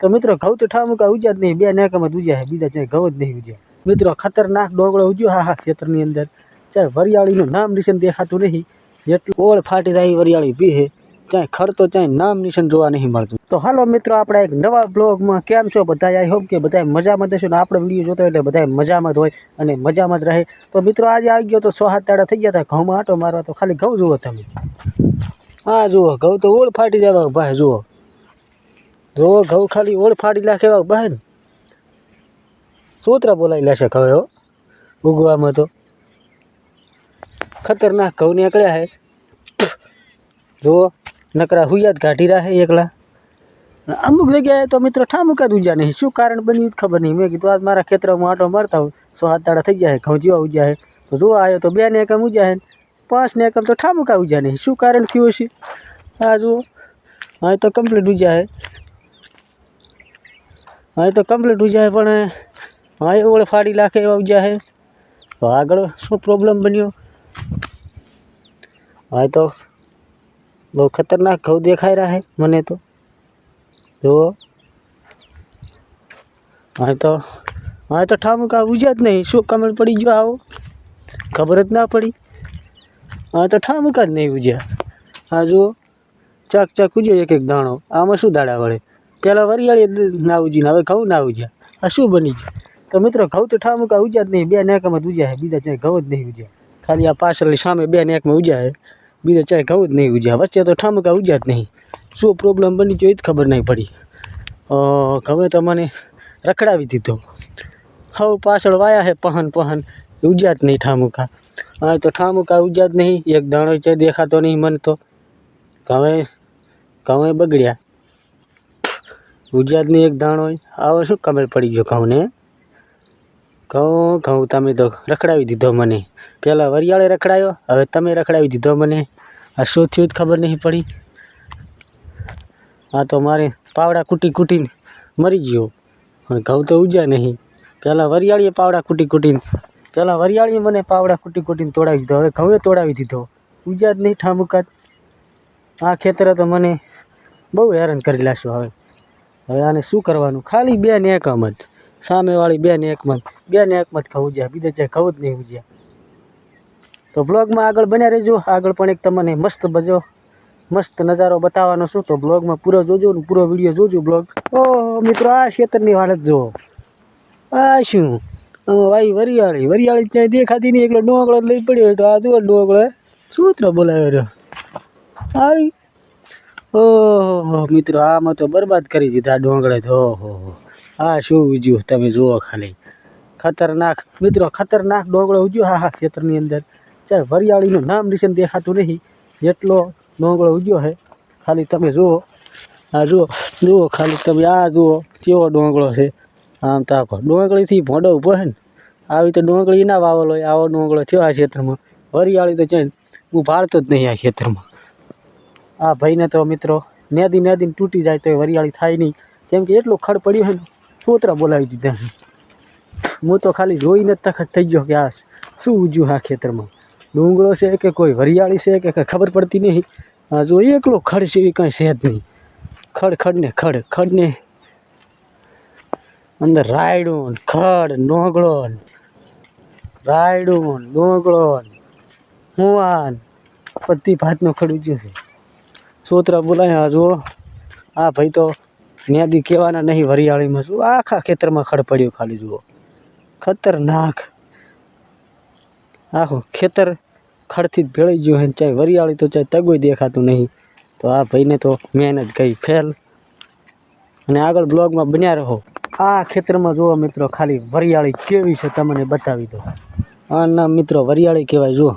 तो मित्रों घઉં तो ठामुका उज्या नहीं, बे नेकामत उज्या है, बीजा चाहे घઉં ज नहीं उज्या। मित्रों खतरनाक डोंगळो उज्यो हा क्षेत्रनी अंदर, चाहे वरियाळीनुं नाम निशान देखातुं नहीं, जेटली ओळ फाटी जाय वरियाળી बीहे, चाहे खड़ तो चाहे नाम निशान जोवा नहीं मळतुं। तो हालो मित्रों आपणे एक नवा ब्लॉगमां केम छो बधाय? आई होप के बधाय मजामां हशो ने आपणो विडियो जोता एटले बधाय मजामां ज होय अने मजामां ज रहे। तो मित्रों आज आई गयो तो 6-7 दाड़ा थई गया था घઉંમાં आटो मारवा, तो खाली घઉં जुओ तमे, आ जुओ घઉં तो ओळ फाटी जावा भाई, जुओ जुओ घઉં खाली ओळ फाटी नाखे एवा बहन, सोतरा बोलाई लेशे હવે हो उगवामां। तो खतरनाक घઉં નીકળ્યા है, जुओ नकरा हुया ज काढी रहा है एकला। अमुक जग्याए तो मित्रों ठामुका ज उज्या नहीं, शुं कारण बन्युं खबर नहीं। मैं कीधुं आज मारा खेतरामां आटो मारता हूँ, 6-7 दाड़ा थई गया है, घઉં जेवा उज्या है। तो जुओ आयो तो 2 नेकम उज्या है, 5 नेकम तो ठामुका उज्या नहीं, शुं कारण थयुं हशे? आ जुओ हाँ तो कम्प्लीट उज्या है, हाँ तो कम्प्लीट उज्या है, पण हाँ ओळ फाड़ी नाखे एवा उज्या है। तो आगळ शुं प्रॉब्लम बन्यो? हाँ तो बहुत खतरनाक घઉં देखाई रहा है मने तो, जुओ हाँ तो ठामुका उज्या ज नहीं, शुं कमेंट पड़ी गयो आओ, खबर ज ना पड़ी। हाँ तो ठामुका ज नहीं उज्या। हाँ जुओ चक चक उज्यो एक एक दाणो, आमां शुं दाड़ा वळे? पहेला वरियाળી ना उजी, हवे घઉં ना उज्या, आ शुं बनी गयुं? तो मित्रों घઉં तो ठामुका उज्या ज नहीं, 2 नेकामां ज उज्या है, बीजा चाहे घઉં ज नहीं उज्या। खाली आ पाछळनी सामे 2 नेकमां उज्या है, बीजा चाहे घઉં ज नहीं उज्या, वच्चे तो ठामुका उज्या ज नहीं। शुं प्रॉब्लम बनी गयो ए ज खबर नहीं पड़ी। घઉં तो मने रखड़ावी दीधो, हव पाछळ वाया है पहन पहन, उज्या ज नहीं ठामुका। हाँ तो ठामुका उज्या ज नहीं, एक दाणो च देखातो नहीं मन तो। घઉં बगड़्या, उज्या ज नहीं एक दाणो। आવો શું કમેન્ટ પડી ગયો ઘઉંને? ઘઉં તમે તો રખડાવી દીધો મને, પહેલાં વરિયાળે રખડાયો, હવે તમે રખડાવી દીધો મને, આ શું થયું જ ખબર નહીં પડી। આ તો મારે પાવડા કૂટી કૂટીને મરી ગયો, પણ ઘઉં તો ઉજ્યા નહીં। પહેલાં વરિયાળીએ પાવડા કૂટી કૂટીને, પહેલાં વરિયાળીએ મને પાવડા કૂટી કૂટીને તોડાવી દીધો, હવે ઘઉંએ તોડાવી દીધો, ઉજ્યા જ નહીં ઠામુકા। આ ખેતરે તો મને બહુ હેરાન કરી લાગ્યો। હવે આને શું કરવાનું? ખાલી 2 નેકમ જ, સામેવાળી 2 નેકમાં જ ઘઉં ઉજ્યા, બીજા ચાहे ઘઉં જ નહીં ઉજ્યા। તો બ્લોગમાં આગળ બન્યા રહેજો, આગળ પણ એક તમને મસ્ત નજારો બતાવવાનો છું। તો બ્લોગમાં પૂરો જોજો ને પૂરો વિડીયો જોજો બ્લોગ। ઓહો મિત્રો આ ખેતરની હાલત જુઓ, આ શું વાઈ વરિયાળી ક્યાંય દેખાતી નહીં, એકલો ડોંગળો લઈ પડ્યો, તો આ જુઓ ડોંગળો સૂત્ર બોલાવ્યો રહ્યો આવી। ઓહો મિત્રો આમાં તો બરબાદ કરી દીધા ડોંગળે તો। ઓહો આ શું ઉજ્યું તમે જુઓ ખાલી, ખતરનાક મિત્રો ખતરનાક ડોંગળો ઉજ્યો હા ખેતરની અંદર, ચાहे વરિયાળીનું નામ નિશાન દેખાતું નહીં, જેટલો ડોંગળો ઉજ્યો છે। ખાલી તમે જુઓ, આ જુઓ ખાલી તમે, આ જુઓ કેવો ડોંગળો છે। આમ તાકો ડોંગળીથી ભોંડો ઊભો છે ને, આવી તો ડોંગળી ના વાવેલો હોય, આવો ડોંગળો થયો આ ખેતરમાં। વરિયાળી તો ચાहे હું ભાળતો જ નહીં આ ખેતરમાં। આ ભાઈને તો મિત્રો નેદીને તૂટી જાય તો વરિયાળી થાય નહીં, કેમ કે એટલું ખડ પડ્યું છે ને, સોતરા બોલાવી દીધા છે। હું તો ખાલી જોઈને જ તખત થઈ ગયો કે આ શું ઉજ્યું આ ખેતરમાં, ડુંગળો છે કે કોઈ વરિયાળી છે કે કંઈ ખબર પડતી નહીં। આ જો એકલો ખડ છે એવી કાંઈ છે જ નહીં, ખડને અંદર રાયડું ખડ ડોંગળો હુવાન બધી ભાતનો ખડ ઉજ્યો છે। સોતરા બોલાય। આ જુઓ આ ભાઈ તો નેદી કહેવાના નહીં, વરિયાળીમાં શું આખા ખેતરમાં ખડ પડ્યો, ખાલી જુઓ ખતરનાક આખું ખેતર ખડથી જ ભેળાઈ ગયું છે, ચાहे વરિયાળી તો ચાहे તગોય દેખાતું નહીં। તો આ ભાઈને તો મહેનત ગઈ ફેલ, અને આગળ બ્લોગમાં બન્યા રહો। આ ખેતરમાં જુઓ મિત્રો ખાલી વરિયાળી કેવી છે તમને બતાવી દો। આ નામ મિત્રો વરિયાળી કહેવાય। જુઓ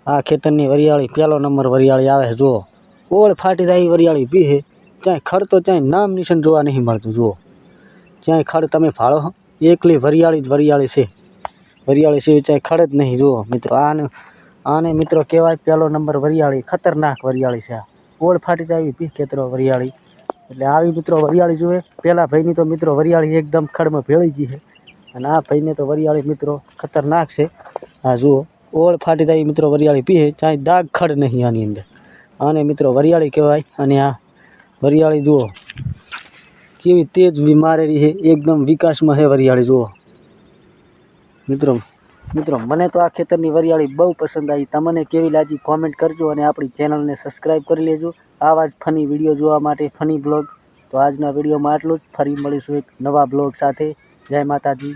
આ ખેતરની વરિયાળી પહેલો નંબર વરિયાળી આવે છે। જુઓ ઓળ ફાટી જાય વરિયાળી બીહે, ચાहे ખડ તો ચાहे નામ નિશાન જોવા નહીં મળતું। જુઓ ચાहे ખડ તમે ભાળો, એકલી વરિયાળી જ વરિયાળી છે, ચાहे ખડ જ નહીં। જુઓ મિત્રો આને મિત્રો કહેવાય પહેલો નંબર વરિયાળી, ખતરનાક વરિયાળી છે। આ ઓળ ફાટી જાય બી ખેતરો વરિયાળી, એટલે આવી મિત્રો વરિયાળી જોઈએ। પહેલા ભાઈની તો મિત્રો વરિયાળી એકદમ ખડમાં ભેળી ગઈ છે, અને આ ભાઈને તો વરિયાળી મિત્રો ખતરનાક છે। આ જુઓ ઓળ ફાટી જાય મિત્રો વરિયાળી પીએ, ચાहे દાગ ખડ નહીં આની અંદર, આને મિત્રો વરિયાળી કહેવાય। અને આ વરિયાળી જુઓ કેવી તેજ મારેલી છે, એકદમ વિકાસમાં છે વરિયાળી. જુઓ મિત્રો મને તો આ ખેતરની વરિયાળી બહુ પસંદ આવી. તમને કેવી લાગી કોમેન્ટ કરજો અને આપણી ચેનલને સબસ્ક્રાઈબ કરી લેજો આવા જ ફની વિડીયો જોવા માટે, ફની બ્લોગ. તો આજના વિડીયોમાં આટલું જ. ફરી મળીશું એક નવા બ્લોગ સાથે. જય માતાજી.